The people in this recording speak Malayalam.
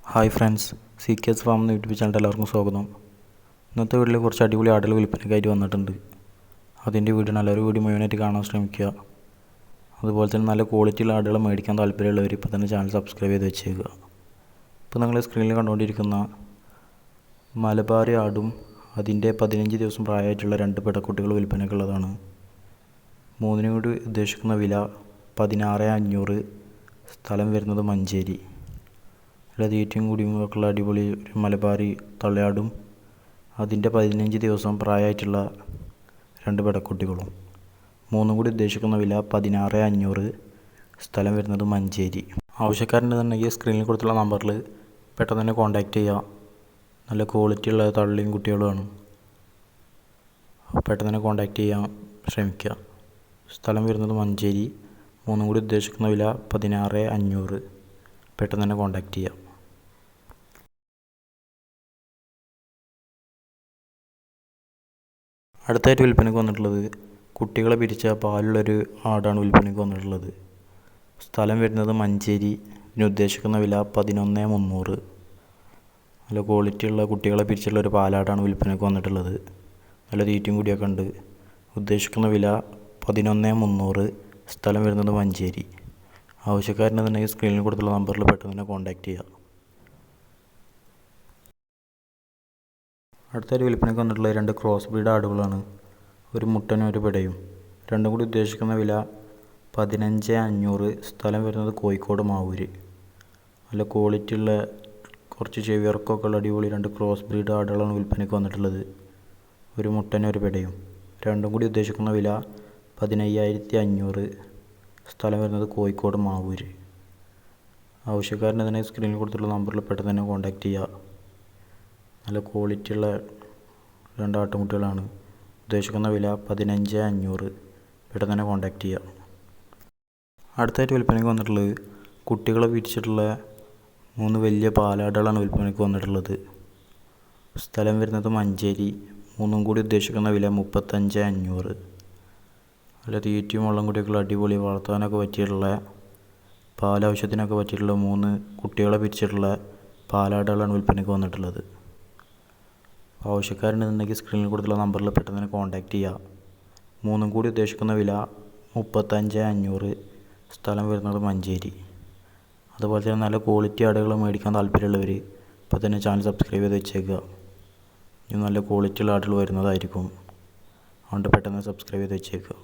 Hi friends, C K S farm എന്ന യൂട്യൂബ് ചാനൽ എല്ലാവർക്കും സ്വാഗതം. ഇന്നത്തെ വീട്ടിൽ കുറച്ച് അടിപൊളി ആടുകൾ വിൽപ്പനയ്ക്കായിട്ട് വന്നിട്ടുണ്ട്. അതിൻ്റെ വീഡിയോ നല്ലൊരു വീഡിയോ മുഴുവനായിട്ട് കാണാൻ ശ്രമിക്കുക. അതുപോലെ തന്നെ നല്ല ക്വാളിറ്റിയുള്ള ആടുകൾ മേടിക്കാൻ താല്പര്യമുള്ളവർ ഇപ്പോൾ തന്നെ ചാനൽ സബ്സ്ക്രൈബ് ചെയ്ത് വെച്ചേക്കുക. ഇപ്പോൾ നിങ്ങൾ സ്ക്രീനിൽ കണ്ടുകൊണ്ടിരിക്കുന്ന മലബാറി ആടും അതിൻ്റെ 15 ദിവസം പ്രായമായിട്ടുള്ള 2 പെടക്കുട്ടികൾ വിൽപ്പനയ്ക്കുള്ളതാണ്. മൂന്നിനും കൂടി ഉദ്ദേശിക്കുന്ന വില 16,500. സ്ഥലം വരുന്നത് മഞ്ചേരി. ഇവിടെ തീറ്റയും കുടിയുമൊക്കെയുള്ള അടിപൊളി ഒരു മലബാറി തള്ളയാടും അതിൻ്റെ 15 ദിവസം പ്രായമായിട്ടുള്ള 2 പെടക്കുട്ടികളും. മൂന്നും കൂടി ഉദ്ദേശിക്കുന്ന വില 16,500. സ്ഥലം വരുന്നത് മഞ്ചേരി. ആവശ്യക്കാരുണ്ടെന്നുണ്ടെങ്കിൽ സ്ക്രീനിൽ കൊടുത്തുള്ള നമ്പറിൽ പെട്ടെന്ന് തന്നെ കോൺടാക്റ്റ് ചെയ്യുക. നല്ല ക്വാളിറ്റിയുള്ള തള്ളിയും കുട്ടികളുമാണ്. പെട്ടെന്ന് തന്നെ കോൺടാക്റ്റ് ചെയ്യാൻ ശ്രമിക്കുക. സ്ഥലം വരുന്നത് മഞ്ചേരി. മൂന്നും കൂടി ഉദ്ദേശിക്കുന്ന വില 16,500. പെട്ടെന്ന് തന്നെ കോൺടാക്റ്റ് ചെയ്യാം. അടുത്തായിട്ട് വിൽപ്പനയ്ക്ക് വന്നിട്ടുള്ളത് കുട്ടികളെ പിരിച്ച പാലുള്ളൊരു ആടാണ് വിൽപ്പനയ്ക്ക് വന്നിട്ടുള്ളത്. സ്ഥലം വരുന്നത് മഞ്ചേരി. ഇതിന് ഉദ്ദേശിക്കുന്ന വില 11,300. നല്ല ക്വാളിറ്റിയുള്ള കുട്ടികളെ പിരിച്ചുള്ള ഒരു പാലാടാണ് വിൽപ്പനയ്ക്ക് വന്നിട്ടുള്ളത്. നല്ല തീറ്റയും കൂടിയൊക്കെ ഉണ്ട്. ഉദ്ദേശിക്കുന്ന വില 11,300. സ്ഥലം വരുന്നത് മഞ്ചേരി. ആവശ്യക്കാരുണ്ടെന്നുണ്ടെങ്കിൽ സ്ക്രീനിൽ കൊടുത്തുള്ള നമ്പറിൽ പെട്ടെന്ന് തന്നെ കോൺടാക്റ്റ് ചെയ്യുക. അടുത്തായിട്ട് വിൽപ്പനയ്ക്ക് വന്നിട്ടുള്ള 2 ക്രോസ് ബ്രീഡ് ആടുകളാണ്. ഒരു മുട്ടനും ഒരു പിടയും. രണ്ടും കൂടി ഉദ്ദേശിക്കുന്ന വില 15,500. സ്ഥലം വരുന്നത് കോഴിക്കോട് മാവൂര്. നല്ല ക്വാളിറ്റിയുള്ള കുറച്ച് ചെവിയിറക്കമൊക്കെ ഉള്ള അടിപൊളി 2 ക്രോസ് ബ്രീഡ് ആടുകളാണ് വിൽപ്പനയ്ക്ക് വന്നിട്ടുള്ളത്. ഒരു മുട്ടനും ഒരു പിടയും. രണ്ടും കൂടി ഉദ്ദേശിക്കുന്ന വില 15,500. സ്ഥലം വരുന്നത് കോഴിക്കോട് മാവൂര്. ആവശ്യക്കാരനെ തന്നെ സ്ക്രീനിൽ കൊടുത്തുള്ള നമ്പറിൽ പെട്ടെന്ന് തന്നെ കോൺടാക്റ്റ് ചെയ്യുക. നല്ല ക്വാളിറ്റിയുള്ള 2 ആട്ടുംകുട്ടികളാണ്. ഉദ്ദേശിക്കുന്ന വില 15,500. പെട്ടെന്ന് തന്നെ കോൺടാക്റ്റ് ചെയ്യുക. അടുത്തായിട്ട് വിൽപ്പനയ്ക്ക് വന്നിട്ടുള്ളത് കുട്ടികളെ വിരിച്ചിട്ടുള്ള 3 വലിയ പാലാടുകളാണ് വിൽപ്പനയ്ക്ക് വന്നിട്ടുള്ളത്. സ്ഥലം വരുന്നത് മഞ്ചേരി. മൂന്നും കൂടി ഉദ്ദേശിക്കുന്ന വില 35,500. നല്ല തീറ്റയും വെള്ളം കൂടിയൊക്കെയുള്ള അടിപൊളി വളർത്താനൊക്കെ പറ്റിയിട്ടുള്ള പാലാവശ്യത്തിനൊക്കെ പറ്റിയിട്ടുള്ള 3 കുട്ടികളെ പിരിച്ചിട്ടുള്ള പാലാടുകളാണ് വിൽപ്പനയ്ക്ക് വന്നിട്ടുള്ളത്. ആവശ്യക്കാരുണ്ടെന്നുണ്ടെങ്കിൽ സ്ക്രീനിൽ കൊടുത്തുള്ള നമ്പറിൽ പെട്ടെന്ന് തന്നെ കോൺടാക്റ്റ് ചെയ്യുക. മൂന്നും കൂടി ഉദ്ദേശിക്കുന്ന വില 35,500. സ്ഥലം വരുന്നത് മഞ്ചേരി. അതുപോലെ തന്നെ നല്ല ക്വാളിറ്റി ആടുകൾ മേടിക്കാൻ താല്പര്യമുള്ളവർ ഇപ്പോൾ തന്നെ ചാനൽ സബ്സ്ക്രൈബ് ചെയ്ത് വെച്ചേക്കുക. ഇനി നല്ല ക്വാളിറ്റിയുള്ള ആടുകൾ വരുന്നതായിരിക്കും. അതുകൊണ്ട് പെട്ടെന്ന് സബ്സ്ക്രൈബ് ചെയ്ത് വെച്ചേക്കുക.